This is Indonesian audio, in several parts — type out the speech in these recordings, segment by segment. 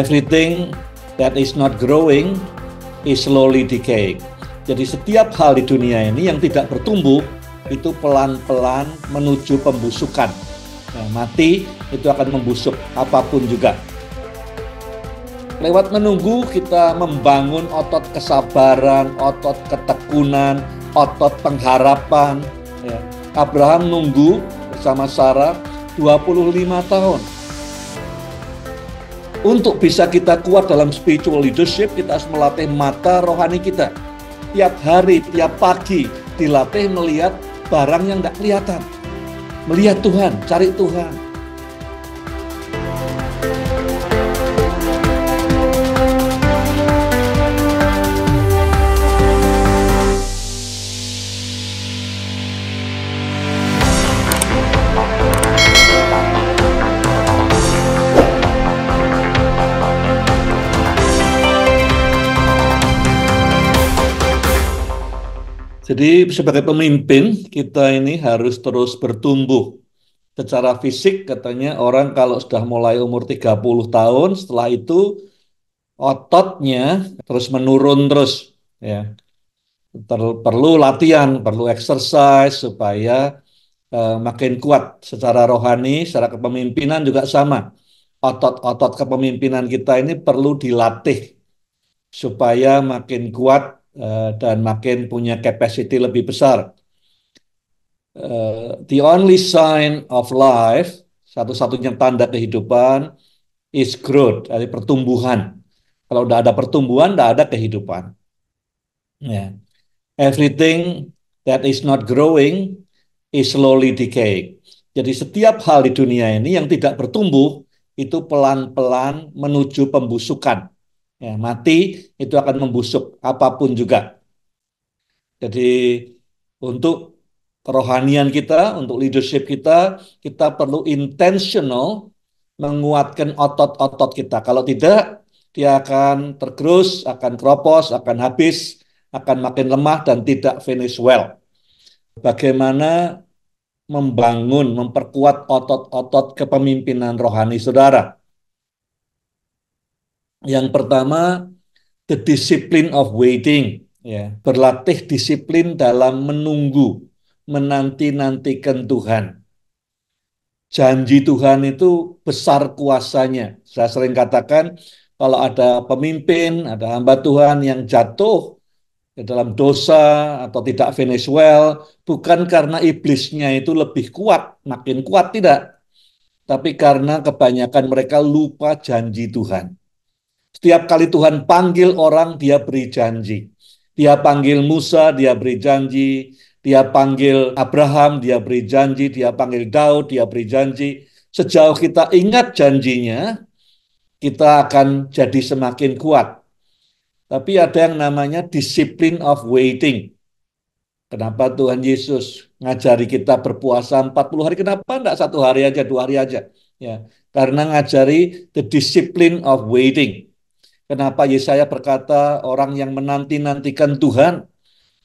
Everything that is not growing is slowly decaying. Jadi setiap hal di dunia ini yang tidak bertumbuh itu pelan-pelan menuju pembusukan. Nah, mati itu akan membusuk apapun juga. Lewat menunggu kita membangun otot kesabaran, otot ketekunan, otot pengharapan. Ya. Abraham nunggu bersama Sarah 25 tahun. Untuk bisa kita kuat dalam spiritual leadership, kita harus melatih mata rohani kita. Tiap hari, tiap pagi, dilatih melihat barang yang tidak kelihatan. Melihat Tuhan, cari Tuhan. Jadi sebagai pemimpin, kita ini harus terus bertumbuh. Secara fisik katanya orang kalau sudah mulai umur 30 tahun, setelah itu ototnya terus menurun terus. Ya. Perlu latihan, perlu exercise supaya makin kuat secara rohani, secara kepemimpinan juga sama. Otot-otot kepemimpinan kita ini perlu dilatih supaya makin kuat dan makin punya capacity lebih besar. The only sign of life, satu-satunya tanda kehidupan, is growth, dari pertumbuhan. Kalau udah ada pertumbuhan, udah ada kehidupan. Yeah. Everything that is not growing is slowly decaying. Jadi setiap hal di dunia ini yang tidak bertumbuh, itu pelan-pelan menuju pembusukan. Ya, mati itu akan membusuk apapun juga. Jadi untuk kerohanian kita, untuk leadership kita, kita perlu intentional menguatkan otot-otot kita. Kalau tidak, dia akan tergerus, akan keropos, akan habis, akan makin lemah dan tidak finish well. Bagaimana membangun, memperkuat otot-otot kepemimpinan rohani saudara? Yang pertama, the discipline of waiting, ya, berlatih disiplin dalam menunggu, menanti-nantikan Tuhan. Janji Tuhan itu besar kuasanya. Saya sering katakan, kalau ada pemimpin, ada hamba Tuhan yang jatuh dalam dosa atau tidak finish well, bukan karena iblisnya itu lebih kuat, makin kuat, tidak. Tapi karena kebanyakan mereka lupa janji Tuhan. Setiap kali Tuhan panggil orang, dia beri janji. Dia panggil Musa, dia beri janji. Dia panggil Abraham, dia beri janji. Dia panggil Daud, dia beri janji. Sejauh kita ingat janjinya, kita akan jadi semakin kuat. Tapi ada yang namanya discipline of waiting. Kenapa Tuhan Yesus ngajari kita berpuasa 40 hari? Kenapa enggak 1 hari aja, 2 hari aja? Ya, karena ngajari the discipline of waiting. Kenapa Yesaya berkata orang yang menanti-nantikan Tuhan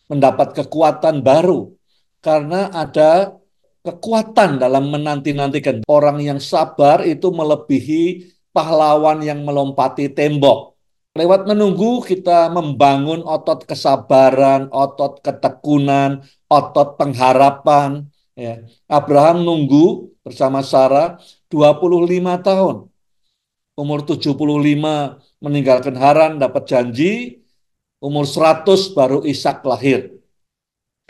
mendapat kekuatan baru? Karena ada kekuatan dalam menanti-nantikan. Orang yang sabar itu melebihi pahlawan yang melompati tembok. Lewat menunggu kita membangun otot kesabaran, otot ketekunan, otot pengharapan. Ya. Abraham nunggu bersama Sarah 25 tahun. Umur 75 meninggalkan Haran, dapat janji. Umur 100 baru Ishak lahir.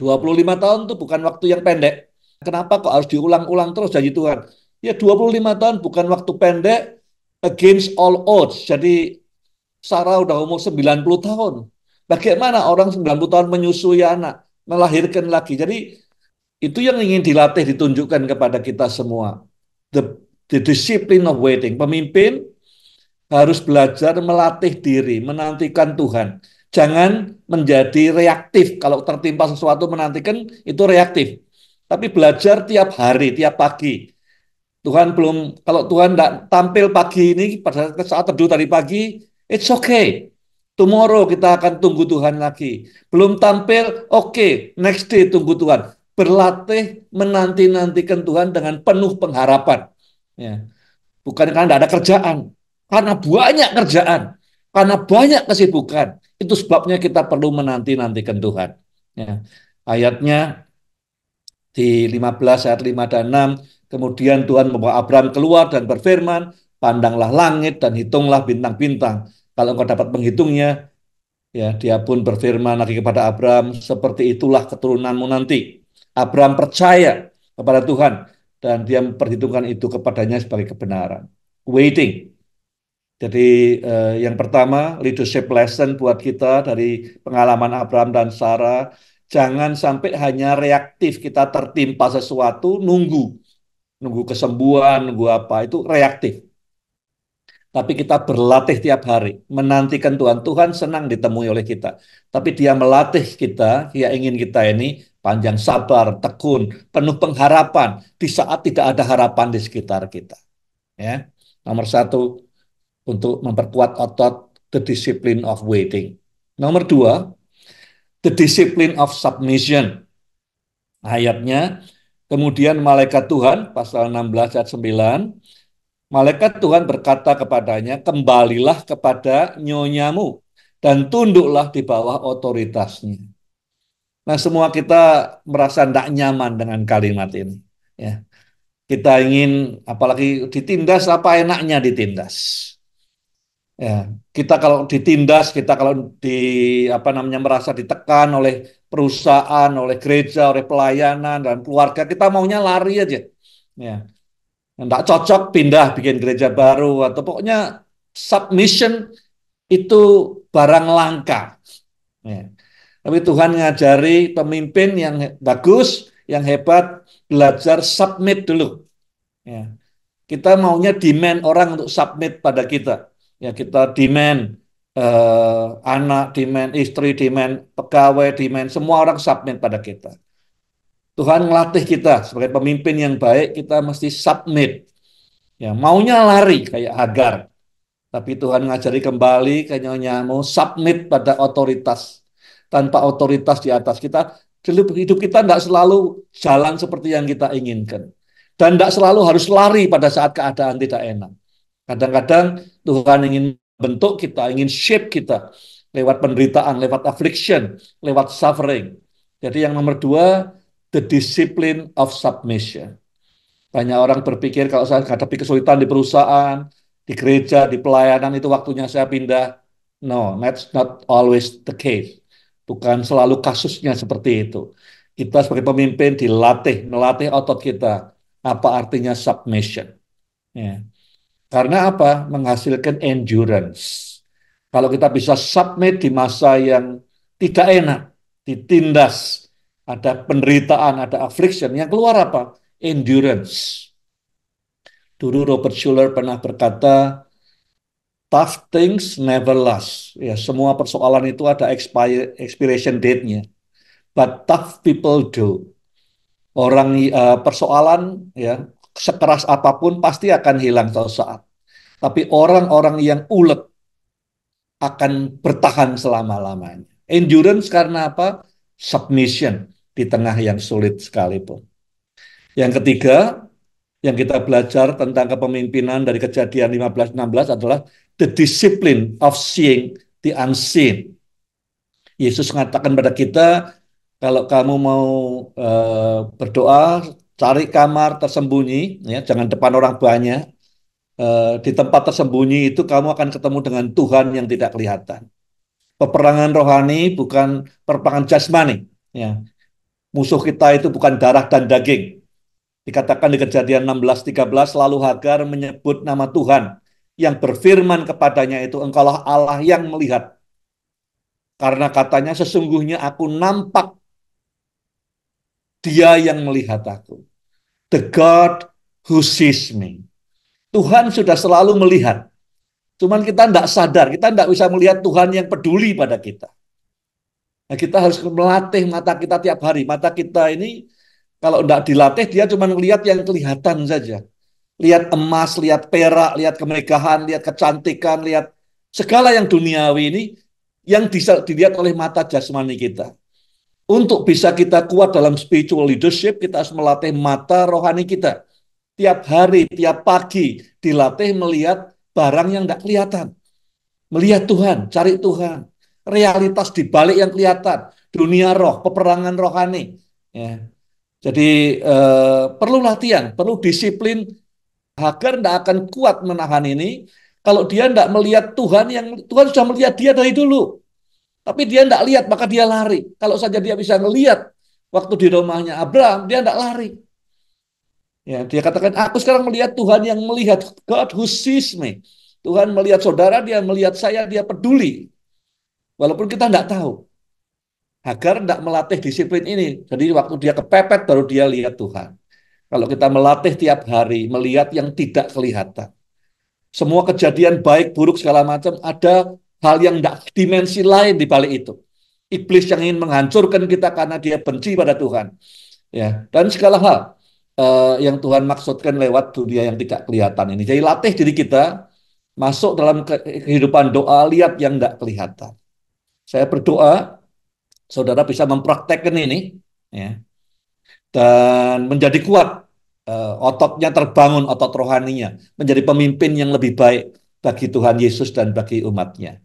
25 tahun itu bukan waktu yang pendek. Kenapa kok harus diulang-ulang terus janji Tuhan? Ya 25 tahun bukan waktu pendek against all odds. Jadi Sarah udah umur 90 tahun. Bagaimana orang 90 tahun menyusui anak, melahirkan lagi. Jadi itu yang ingin dilatih, ditunjukkan kepada kita semua. The discipline of waiting. Pemimpin harus belajar melatih diri, menantikan Tuhan. Jangan menjadi reaktif. Kalau tertimpa sesuatu menantikan, itu reaktif. Tapi belajar tiap hari, tiap pagi. Kalau Tuhan tidak tampil pagi ini, pada saat teduh tadi pagi, it's okay. Tomorrow kita akan tunggu Tuhan lagi. Belum tampil, okay. Next day tunggu Tuhan. Berlatih menanti-nantikan Tuhan dengan penuh pengharapan. Ya. Bukan karena tidak ada kerjaan. karena banyak kerjaan, karena banyak kesibukan. Itu sebabnya kita perlu menanti-nantikan Tuhan. Ya. Ayatnya di 15 ayat 5 dan 6, kemudian Tuhan membawa Abraham keluar dan berfirman, pandanglah langit dan hitunglah bintang-bintang. Kalau engkau dapat menghitungnya, ya, dia pun berfirman lagi kepada Abraham, seperti itulah keturunanmu nanti. Abraham percaya kepada Tuhan dan dia memperhitungkan itu kepadanya sebagai kebenaran. Waiting. Jadi yang pertama, leadership lesson buat kita dari pengalaman Abraham dan Sarah, jangan sampai hanya reaktif kita tertimpa sesuatu, nunggu kesembuhan, nunggu apa, itu reaktif. Tapi kita berlatih tiap hari, menantikan Tuhan. Tuhan senang ditemui oleh kita. Tapi dia melatih kita, dia ingin kita ini panjang sabar, tekun, penuh pengharapan di saat tidak ada harapan di sekitar kita. Ya, nomor satu, untuk memperkuat otot, the discipline of waiting. Nomor dua, the discipline of submission. Ayatnya, kemudian malaikat Tuhan, pasal 16 ayat 9, malaikat Tuhan berkata kepadanya, kembalilah kepada nyonyamu dan tunduklah di bawah otoritasnya. Nah, semua kita merasa tidak nyaman dengan kalimat ini. Ya, kita ingin, apalagi ditindas, apa enaknya ditindas. Ya, kita kalau ditindas, kita kalau di apa namanya merasa ditekan oleh perusahaan, oleh gereja, oleh pelayanan dan keluarga, kita maunya lari aja. Ya, enggak cocok pindah bikin gereja baru atau pokoknya submission itu barang langka. Ya. Tapi Tuhan ngajari pemimpin yang bagus, yang hebat, belajar submit dulu. Ya. Kita maunya demand orang untuk submit pada kita. Ya, kita demand anak, demand istri, demand pegawai, demand semua orang submit pada kita. Tuhan ngelatih kita sebagai pemimpin yang baik, kita mesti submit. Ya, maunya lari kayak Hagar. Tapi Tuhan ngajari kembali kayaknya mau submit pada otoritas. Tanpa otoritas di atas kita, hidup kita tidak selalu jalan seperti yang kita inginkan. Dan tidak selalu harus lari pada saat keadaan tidak enak. Kadang-kadang Tuhan ingin bentuk kita, ingin shape kita lewat penderitaan, lewat affliction, lewat suffering. Jadi yang nomor dua, the discipline of submission. Banyak orang berpikir kalau saya hadapi kesulitan di perusahaan, di gereja, di pelayanan itu waktunya saya pindah. No, that's not always the case. Bukan selalu kasusnya seperti itu. Kita sebagai pemimpin dilatih, melatih otot kita. Apa artinya submission? Ya. Karena apa? Menghasilkan endurance. Kalau kita bisa submit di masa yang tidak enak, ditindas, ada penderitaan, ada affliction, yang keluar apa? Endurance. Dulu Robert Schuller pernah berkata, tough things never last. Ya, semua persoalan itu ada expiration date-nya. But tough people do. Orang persoalan ya sekeras apapun pasti akan hilang suatu saat. Tapi orang-orang yang ulet akan bertahan selama-lamanya. Endurance karena apa? Submission di tengah yang sulit sekalipun. Yang ketiga, yang kita belajar tentang kepemimpinan dari Kejadian 15-16 adalah the discipline of seeing the unseen. Yesus mengatakan pada kita, kalau kamu mau berdoa, cari kamar tersembunyi, ya, jangan depan orang banyak. Di tempat tersembunyi itu kamu akan ketemu dengan Tuhan yang tidak kelihatan. Peperangan rohani bukan peperangan jasmani. Ya. Musuh kita itu bukan darah dan daging. Dikatakan di Kejadian 16-13, lalu Hagar menyebut nama Tuhan yang berfirman kepadanya itu, engkaulah Allah yang melihat. Karena katanya sesungguhnya aku nampak, dia yang melihat aku. The God who sees me. Tuhan sudah selalu melihat. Cuman kita tidak sadar, kita tidak bisa melihat Tuhan yang peduli pada kita. Nah, kita harus melatih mata kita tiap hari. Mata kita ini kalau tidak dilatih, dia cuma melihat yang kelihatan saja. Lihat emas, lihat perak, lihat kemegahan, lihat kecantikan, lihat segala yang duniawi ini yang bisa dilihat oleh mata jasmani kita. Untuk bisa kita kuat dalam spiritual leadership, kita harus melatih mata rohani kita. Tiap hari, tiap pagi, dilatih melihat barang yang tidak kelihatan. Melihat Tuhan, cari Tuhan. Realitas di balik yang kelihatan. Dunia roh, peperangan rohani. Ya. Jadi perlu latihan, perlu disiplin. Hagar tidak akan kuat menahan ini kalau dia tidak melihat Tuhan yang Tuhan sudah melihat dia dari dulu. Tapi dia tidak lihat, maka dia lari. Kalau saja dia bisa melihat waktu di rumahnya Abraham, dia tidak lari. Ya, dia katakan, aku sekarang melihat Tuhan yang melihat, God who sees me. Tuhan melihat saudara, dia melihat saya, dia peduli. Walaupun kita tidak tahu. Hagar tidak melatih disiplin ini. Jadi waktu dia kepepet, baru dia lihat Tuhan. Kalau kita melatih tiap hari, melihat yang tidak kelihatan. Semua kejadian baik, buruk, segala macam, ada hal yang tidak, dimensi lain di balik itu. Iblis yang ingin menghancurkan kita karena dia benci pada Tuhan. Ya, dan segala hal yang Tuhan maksudkan lewat dunia yang tidak kelihatan ini. Jadi latih diri kita masuk dalam kehidupan doa, lihat yang tidak kelihatan. Saya berdoa saudara bisa mempraktekkan ini, ya, dan menjadi kuat, ototnya terbangun, otot rohaninya, menjadi pemimpin yang lebih baik bagi Tuhan Yesus dan bagi umatnya.